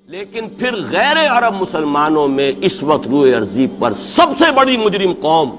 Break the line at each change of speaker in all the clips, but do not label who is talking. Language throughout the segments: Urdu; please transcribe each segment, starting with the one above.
لیکن پھر غیر عرب مسلمانوں میں اس وقت روئے ارضی پر سب سے بڑی مجرم قوم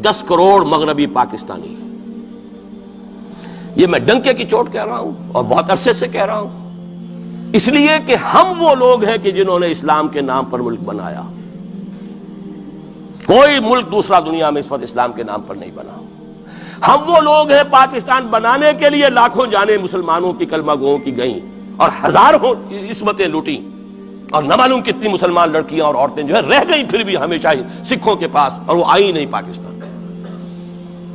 10 کروڑ مغربی پاکستانی ہے۔ یہ میں ڈنکے کی چوٹ کہہ رہا ہوں اور بہت عرصے سے کہہ رہا ہوں، اس لیے کہ ہم وہ لوگ ہیں کہ جنہوں نے اسلام کے نام پر ملک بنایا۔ کوئی ملک دوسرا دنیا میں اس وقت اسلام کے نام پر نہیں بنا۔ ہم وہ لوگ ہیں پاکستان بنانے کے لیے لاکھوں جانیں مسلمانوں کی کلمہ گوؤں کی گئیں اور ہزاروں عصمتیں لوٹیں، اور نہ معلوم کتنی مسلمان لڑکیاں اور عورتیں جو ہے رہ گئی پھر بھی ہمیشہ ہی سکھوں کے پاس، اور وہ آئی نہیں پاکستان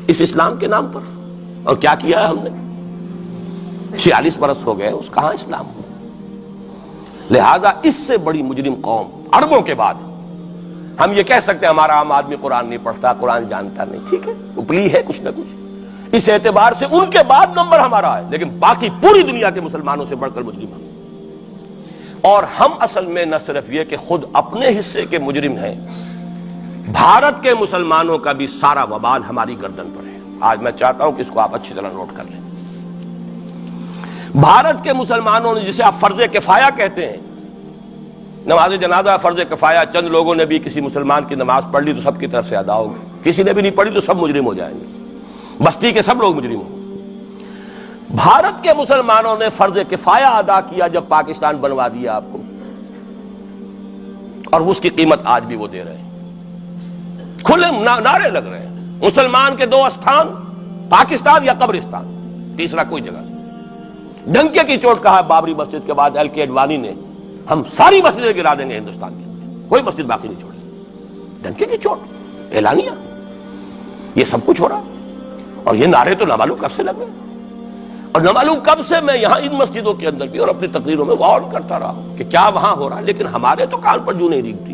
اس اسلام کے نام پر۔ اور کیا کیا ہے ہم نے؟ 46 برس ہو گئے، اس کہاں اسلام ہو؟ لہذا اس سے بڑی مجرم قوم عربوں کے بعد ہم یہ کہہ سکتے ہیں ہمارا عام آدمی قرآن نہیں پڑھتا، قرآن جانتا نہیں، ٹھیک ہے، اپلی ہے کچھ نہ کچھ، اس اعتبار سے ان کے بعد نمبر ہمارا ہے، لیکن باقی پوری دنیا کے مسلمانوں سے بڑھ کر مجرم ہم۔ اور ہم اصل میں نہ صرف یہ کہ خود اپنے حصے کے مجرم ہیں، بھارت کے مسلمانوں کا بھی سارا وبال ہماری گردن پر ہے۔ آج میں چاہتا ہوں کہ اس کو آپ اچھی طرح نوٹ کر لیں۔ بھارت کے مسلمانوں نے، جسے آپ فرض کفایہ کہتے ہیں، نماز جنازہ فرض کفایہ، چند لوگوں نے بھی کسی مسلمان کی نماز پڑھ لی تو سب کی طرف سے ادا ہوگی، کسی نے بھی نہیں پڑھی تو سب مجرم ہو جائیں گے، بستی کے سب لوگ مجرم ہوں۔ بھارت کے مسلمانوں نے فرض کفایہ ادا کیا جب پاکستان بنوا دیا آپ کو، اور اس کی قیمت آج بھی وہ دے رہے ہیں، کھلے نعرے لگ رہے ہیں، مسلمان کے 2 استھان، پاکستان یا قبرستان، تیسرا کوئی جگہ نہیں۔ ڈنکے کی چوٹ کہا بابری مسجد کے بعد ایل کے اڈوانی نے، ہم ساری مسجدیں گرا دیں گے ہندوستان کے اندر، کوئی مسجد باقی نہیں چھوڑی۔ ڈنکے کی چوٹ، اعلانیہ، یہ سب کچھ ہو رہا، اور یہ نعرے تو نہ معلوم کب سے لگ رہے، اور نہ معلوم کب سے میں یہاں ان مسجدوں کے اندر بھی اور اپنی تقریروں میں غور کرتا رہا کہ کیا وہاں ہو رہا ہے، لیکن ہمارے تو کان پر جوں نہیں ریگتی۔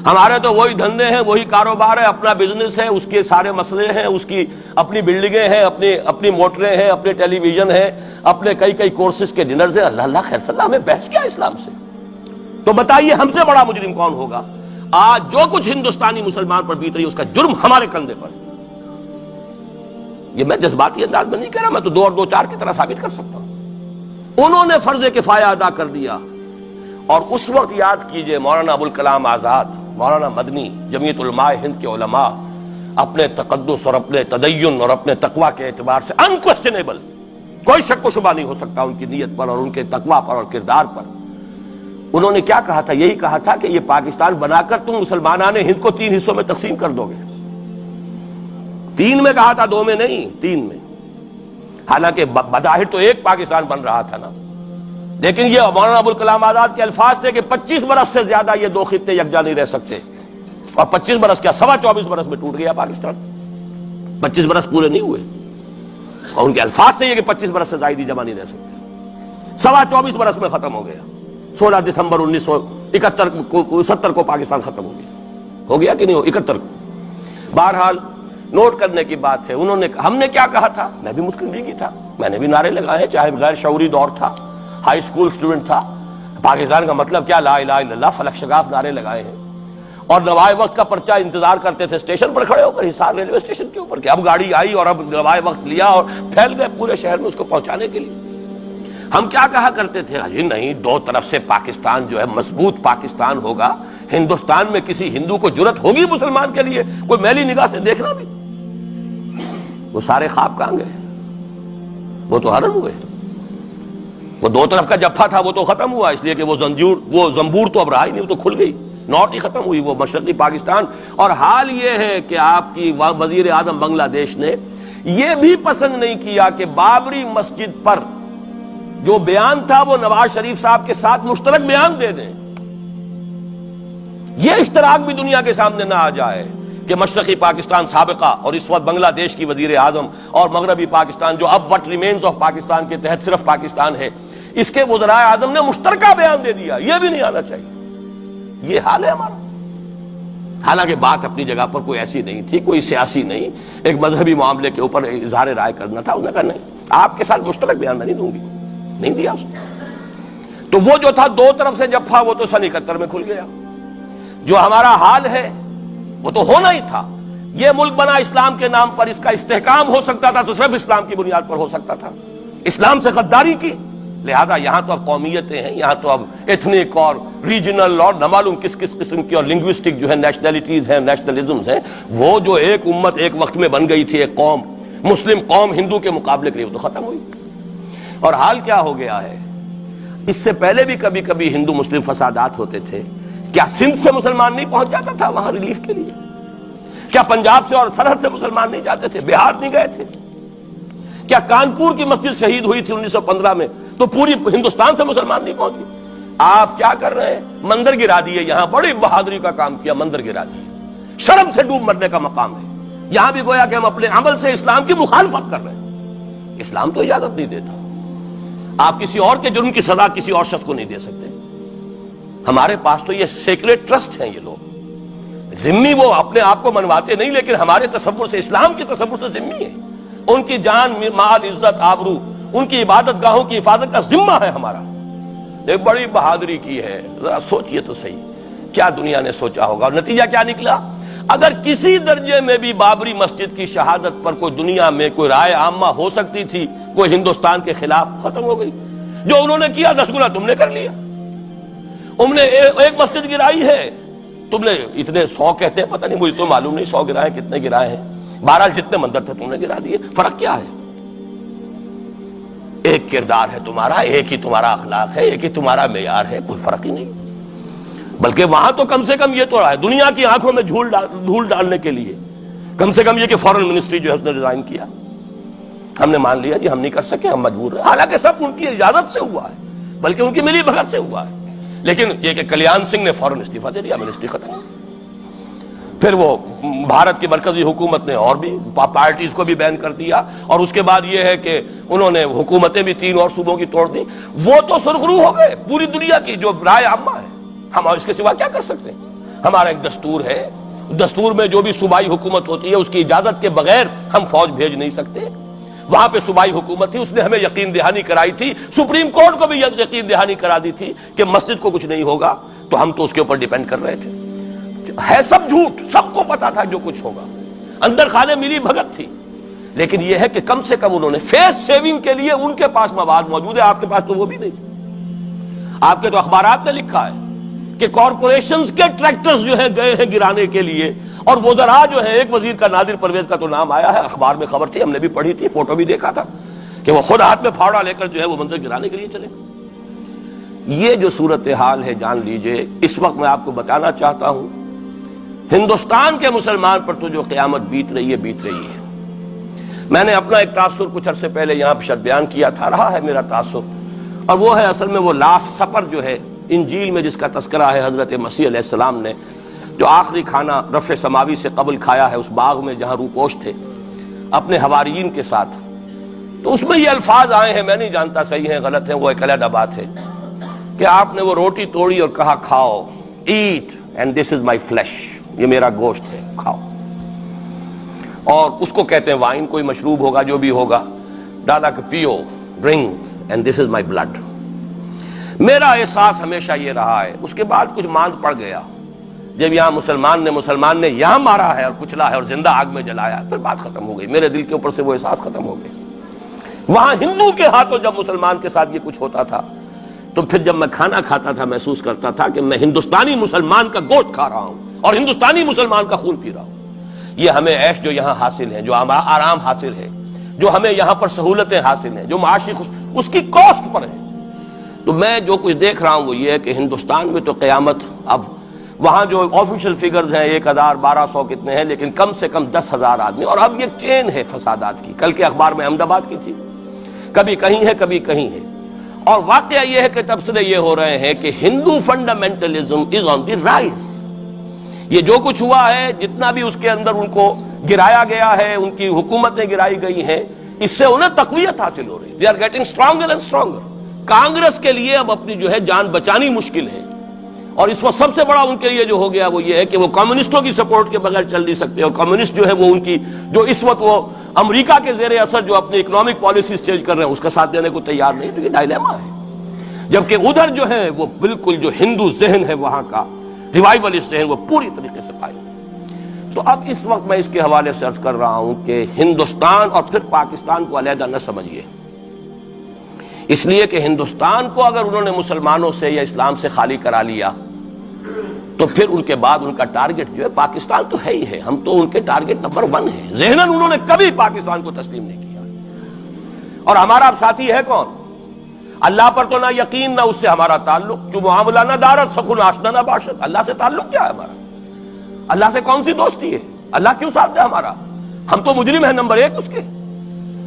ہمارے تو وہی دھندے ہیں، وہی کاروبار ہے، اپنا بزنس ہے، اس کے سارے مسئلے ہیں، اس کی اپنی بلڈنگیں ہیں، اپنی موٹریں ہیں، اپنے ٹیلی ویژن ہیں، اپنے کئی کورسز کے ڈنرز ہیں۔ اللہ خیر صلی اللہ، ہمیں بحث کیا اسلام سے؟ تو بتائیے ہم سے بڑا مجرم کون ہوگا؟ آج جو کچھ ہندوستانی مسلمان پر بیت رہی ہے اس کا جرم ہمارے کندھے پر ہے۔ یہ میں جذباتی انداز میں نہیں کہہ رہا، میں تو 2 اور 2 4 کی طرح ثابت کر سکتا ہوں۔ انہوں نے فرض کفایہ ادا کر دیا، اور اس وقت یاد کیجئے مولانا ابوالکلام آزاد، مولانا مدنی، جمعیت علماء ہند کے علماء اپنے تقدس اور اپنے تدین اور اپنے تقوی کے اعتبار سے انکوسچنیبل، کوئی شک و شبہ نہیں ہو سکتا ان کی نیت پر اور ان کے تقوی پر اور کردار پر۔ انہوں نے کیا کہا تھا؟ یہی کہا تھا کہ یہ پاکستان بنا کر تم مسلمانان ہند کو 3 حصوں میں تقسیم کر دو گے۔ 3 میں کہا تھا، 2 میں نہیں، 3 میں۔ حالانکہ بظاہر تو ایک پاکستان بن رہا تھا نا، لیکن یہ مولانا ابوالکلام آزاد کے الفاظ تھے کہ 25 برس سے زیادہ یہ 2 خطے یکجا نہیں رہ سکتے، اور 25 برس کیا، 24.25 برس میں ٹوٹ گیا پاکستان، 25 برس پورے نہیں ہوئے، اور ان کے الفاظ تھے یہ کہ 25 برس سے زائد جمع نہیں رہ سکتے، 24.25 برس میں ختم ہو گیا۔ 16 دسمبر 1970 کو پاکستان ختم ہو گیا کہ نہیں ہو، 71 کو۔ بہرحال نوٹ کرنے کی بات ہے، ہم نے کیا کہا تھا؟ میں بھی مسلم لیگی تھا، میں نے بھی نعرے لگائے، چاہے غیر شعوری دور تھا، ہائی اسکول اسٹوڈنٹ تھا، پاکستان کا مطلب کیا، لا الہ الا اللہ، فلک شگاف نعرے لگائے ہیں، اور نوائے وقت کا پرچہ انتظار کرتے تھے اسٹیشن پر کھڑے ہو کر، حصار ریلوے اسٹیشن کے اوپر، کہ اب گاڑی آئی اور اب نوائے وقت لیا اور پھیل گئے پورے شہر میں اس کو پہنچانے کے لیے۔ ہم کیا کہا کرتے تھے؟ جی نہیں، 2 طرف سے پاکستان جو ہے مضبوط پاکستان ہوگا، ہندوستان میں کسی ہندو کو جرت ہوگی مسلمان کے لیے کوئی میلی نگاہ سے دیکھنا بھی؟ وہ سارے خواب کہاں گئے؟ وہ تو حرم ہوئے۔ وہ 2 طرف کا جفا تھا وہ تو ختم ہوا، اس لیے کہ وہ زنبور تو اب رہا ہی نہیں، وہ تو کھل گئی، نوٹ ہی ختم ہوئی وہ مشرقی پاکستان۔ اور حال یہ ہے کہ آپ کی وزیر اعظم بنگلہ دیش نے یہ بھی پسند نہیں کیا کہ بابری مسجد پر جو بیان تھا وہ نواز شریف صاحب کے ساتھ مشترک بیان دے دیں۔ یہ اشتراک بھی دنیا کے سامنے نہ آ جائے کہ مشرقی پاکستان سابقہ اور اس وقت بنگلہ دیش کی وزیر اعظم، اور مغربی پاکستان جو اب وٹ ریمینز آف پاکستان کے تحت صرف پاکستان ہے، اس کے وزراء اعظم نے مشترکہ بیان دے دیا۔ یہ بھی نہیں آنا چاہیے۔ یہ حال ہے ہمارا۔ حالانکہ بات اپنی جگہ پر کوئی ایسی نہیں تھی، کوئی سیاسی نہیں، ایک مذہبی معاملے کے اوپر اظہار رائے کرنا تھا۔ انہوں نے کہا نہیں، آپ کے ساتھ مشترک بیان میں نہیں دوں گی، نہیں دیا اس نے۔ تو وہ جو تھا 2 طرف سے جفا، وہ تو سن 71 میں کھل گیا۔ جو ہمارا حال ہے وہ تو ہونا ہی تھا۔ یہ ملک بنا اسلام کے نام پر، اس کا استحکام ہو سکتا تھا تو صرف اسلام کی بنیاد پر ہو سکتا تھا۔ اسلام سے غداری کی لہذا یہاں تو اب قومیتیں ہیں، یہاں تو اب ایتھنک اور ریجنل اور نہ معلوم کس کس قسم کی اور لنگوسٹک جو ہے نیشنلٹیز ہیں، نیشنلزمز ہیں، وہ جو ایک امت ایک وقت میں بن گئی تھی، ایک قوم مسلم قوم ہندو کے مقابلے کے لیے، وہ تو ختم ہوئی۔ اور حال کیا ہو گیا ہے، اس سے پہلے بھی کبھی کبھی ہندو مسلم فسادات ہوتے تھے، کیا سندھ سے مسلمان نہیں پہنچ جاتا تھا وہاں ریلیف کے لیے؟ کیا پنجاب سے اور سرحد سے مسلمان نہیں جاتے تھے؟ بہار نہیں گئے تھے؟ کیا کانپور کی مسجد شہید ہوئی تھی 1915 میں تو پوری ہندوستان سے مسلمان نہیں پہنچ گئے؟ آپ کیا کر رہے ہیں؟ مندر گرا دیے، یہاں بڑی بہادری کا کام کیا، مندر گرا دیے، شرم سے ڈوب مرنے کا مقام ہے۔ یہاں بھی گویا کہ ہم اپنے عمل سے اسلام کی مخالفت کر رہے ہیں۔ اسلام تو اجازت نہیں دیتا، آپ کسی اور کے جرم کی سزا کسی اور شخص کو نہیں دے سکتے۔ ہمارے پاس تو یہ سیکریٹ ٹرسٹ ہیں، یہ لوگ ذمہ وہ اپنے آپ کو منواتے نہیں، لیکن ہمارے تصور سے، اسلام کے تصور سے ذمہ ہے۔ ان کی جان، مال، عزت، آبرو، ان کی عبادت گاہوں کی حفاظت کا ذمہ ہے ہمارا۔ ایک بڑی بہادری کی ہے، ذرا سوچئے تو صحیح کیا دنیا نے سوچا ہوگا، اور نتیجہ کیا نکلا؟ اگر کسی درجے میں بھی بابری مسجد کی شہادت پر کوئی دنیا میں کوئی رائے عامہ ہو سکتی تھی کوئی ہندوستان کے خلاف، ختم ہو گئی۔ جو انہوں نے کیا 10 گنا تم نے کر لیا۔ انہوں نے ایک مسجد گرائی ہے، تم نے اتنے 100 کہتے ہیں، پتہ نہیں مجھے تو معلوم نہیں 100 گرائے کتنے گرائے ہیں، بہرحال جتنے مندر تھے تم نے گرا دیے۔ فرق کیا ہے؟ ایک کردار ہے تمہارا، ایک ہی تمہارا اخلاق ہے، ایک ہی تمہارا معیار ہے، کوئی فرق ہی نہیں۔ بلکہ وہاں تو کم سے کم یہ تو رہا ہے، دنیا کی آنکھوں میں دھول ڈالنے کے لیے کم سے کم یہ کہ فورن منسٹری جو ہے اس نے ریزائن کیا، ہم نے مان لیا جی ہم نہیں کر سکے، ہم مجبور ہیں، حالانکہ سب ان کی اجازت سے ہوا ہے، بلکہ ان کی ملی بھگت سے ہوا ہے۔ لیکن یہ کہ کلیان سنگھ نے فوراً استعفیٰ دے دیا، منسٹری ختم۔ پھر وہ بھارت کی مرکزی حکومت نے اور بھی پارٹیز کو بھی بین کر دیا، اور اس کے بعد یہ ہے کہ انہوں نے حکومتیں بھی 3 اور صوبوں کی توڑ دی۔ وہ تو سرخرو ہو گئے پوری دنیا کی جو رائے عامہ ہے، ہم اس کے سوا کیا کر سکتے ہیں؟ ہمارا ایک دستور ہے، دستور میں جو بھی صوبائی حکومت ہوتی ہے اس کی اجازت کے بغیر ہم فوج بھیج نہیں سکتے۔ وہاں پہ صوبائی حکومت تھی، اس نے ہمیں یقین دہانی کرائی تھی، سپریم کورٹ کو بھی یقین دہانی کرا دی تھی کہ مسجد کو کچھ نہیں ہوگا، تو ہم تو اس کے اوپر ڈیپینڈ کر رہے تھے۔ ہے سب جھوٹ، سب کو پتا تھا جو کچھ ہوگا، اندر خانے ملی بھگت تھی، لیکن یہ ہے کہ کم سے کم انہوں نے فیس سیونگ کے لیے ان کے پاس مواد موجود ہے، آپ کے پاس تو وہ بھی نہیں۔ آپ کے تو اخبارات نے لکھا ہے کہ کارپوریشنز کے ٹریکٹرز جو ہیں گئے ہیں گرانے کے لیے، اور وزراء جو ہے، ایک وزیر کا نادر پرویز کا تو نام آیا ہے، اخبار میں خبر تھی، ہم نے بھی پڑھی تھی، فوٹو بھی دیکھا تھا کہ وہ خود ہاتھ میں پھاوڑا لے کر جو ہے وہ منظر گرانے کے لیے چلے۔ یہ جو صورتحال ہے جان لیجئے، اس وقت میں آپ کو بتانا چاہتا ہوں ہندوستان کے مسلمان پر تو جو قیامت بیت رہی ہے۔ میں نے اپنا ایک تاثر کچھ عرصے پہلے یہاں پہ بیان کیا تھا، رہا ہے میرا تاثر، اور وہ ہے اصل میں وہ لاسٹ سپر جو ہے انجیل میں جس کا تذکرہ ہے حضرت مسیح علیہ السلام نے جو آخری کھانا رفع سماوی سے قبل کھایا ہے اس باغ میں جہاں روپوش تھے اپنے حواریین کے ساتھ۔ تو اس میں یہ الفاظ آئے ہیں، میں نہیں جانتا صحیح ہیں غلط ہیں، وہ ایک علیحدہ بات ہے، کہ آپ نے وہ روٹی توڑی اور کہا کھاؤ، eat and this is my flesh, یہ میرا گوشت ہے، کھاؤ۔ اور اس کو کہتے ہیں وائن، کوئی مشروب ہوگا جو بھی ہوگا، ڈالا کہ پیو، drink and this is my blood. میرا احساس ہمیشہ یہ رہا ہے، اس کے بعد کچھ ماند پڑ گیا، جب یہاں مسلمان نے یہاں مارا ہے اور کچلا ہے اور زندہ آگ میں جلایا، پھر بات ختم ہو گئی، میرے دل کے اوپر سے وہ احساس ختم ہو گیا۔ وہاں ہندو کے ہاتھوں جب مسلمان کے ساتھ یہ کچھ ہوتا تھا، تو پھر جب میں کھانا کھاتا تھا محسوس کرتا تھا کہ میں ہندوستانی مسلمان کا گوشت کھا رہا ہوں اور ہندوستانی مسلمان کا خون پی رہا ہوں۔ یہ ہمیں عیش جو یہاں حاصل ہے، جو آرام حاصل ہے، جو ہمیں یہاں پر سہولتیں حاصل ہیں، جو معاشی اس کی کاسٹ پر ہے۔ تو میں جو کچھ دیکھ رہا ہوں وہ یہ ہے کہ ہندوستان میں تو قیامت، اب وہاں جو آفیشل فگرز ہیں 1000 1200 کتنے ہیں، لیکن کم سے کم 10,000 آدمی، اور اب یہ چین ہے فسادات کی۔ کل کے اخبار میں احمد آباد کی تھی، کبھی کہیں ہے کبھی کہیں ہے، اور واقعہ یہ ہے کہ تبصرے یہ ہو رہے ہیں کہ ہندو فنڈامنٹلزم از آن دی رائز۔ یہ جو کچھ ہوا ہے، جتنا بھی اس کے اندر ان کو گرایا گیا ہے، ان کی حکومتیں گرائی گئی ہیں، اس سے انہیں تقویت حاصل ہو رہی ہے، they are getting stronger and stronger. Congress کے لیے اب اپنی جو ہے جان بچانی مشکل ہے، اور اس وقت سب سے بڑا ان کے لیے جو ہو گیا وہ یہ ہے کہ وہ کمیونسٹوں کی سپورٹ کے بغیر چل نہیں سکتے، اور کمیونسٹ جو ہے وہ ان کی جو اس وقت وہ امریکہ کے زیر اثر جو اپنی اکنامک پالیسیز چینج کر رہے ہیں اس کا ساتھ دینے کو تیار نہیں، تو یہ ڈائلیما ہے۔ جبکہ ادھر جو ہے وہ بالکل جو ہندو ذہن ہے وہاں کا ریوائولسٹ ذہن وہ پوری طریقے سے قائم۔ تو اب اس وقت میں اس کے حوالے سے عرض کر رہا ہوں کہ ہندوستان اور پھر پاکستان کو علیحدہ نہ سمجھیے، اس لیے کہ ہندوستان کو اگر انہوں نے مسلمانوں سے یا اسلام سے خالی کرا لیا تو پھر ان کے بعد ان کا ٹارگٹ جو ہے پاکستان تو ہے ہی ہے. ہم تو ان کے ٹارگٹ نمبر 1 ہیں. ذہناً انہوں نے کبھی پاکستان کو تسلیم نہیں کیا. اور ہمارا اب ساتھی ہے کون؟ اللہ پر تو نہ یقین نہ اس سے ہمارا تعلق. جو معاملہ نہ دارت سخن آشنا نہ باشد. اللہ سے تعلق کیا ہے ہمارا؟ اللہ سے کون سی دوستی ہے؟ اللہ کیوں ساتھ ہے ہمارا؟ ہم تو مجرم ہیں نمبر 1 اس کے.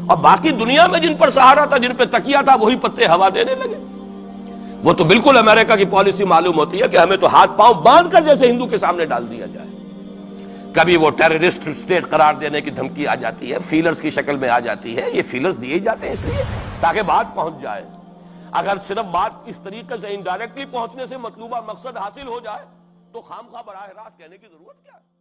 اور باقی دنیا میں جن پر سہارا تھا، جن پہ تکیہ تھا، وہی پتے ہوا دینے لگے. وہ تو بالکل امریکہ کی پالیسی معلوم ہوتی ہے کہ ہمیں تو ہاتھ پاؤں باندھ کر جیسے ہندو کے سامنے ڈال دیا جائے. کبھی وہ ٹیررسٹ اسٹیٹ قرار دینے کی دھمکی آ جاتی ہے، فیلرز کی شکل میں آ جاتی ہے. یہ فیلرز دیے جاتے ہیں اس لیے تاکہ بات پہنچ جائے. اگر صرف بات اس طریقے سے انڈائریکٹلی پہنچنے سے مطلوبہ مقصد حاصل ہو جائے تو خام خواہ براہ راست کہنے کی ضرورت کیا ہے؟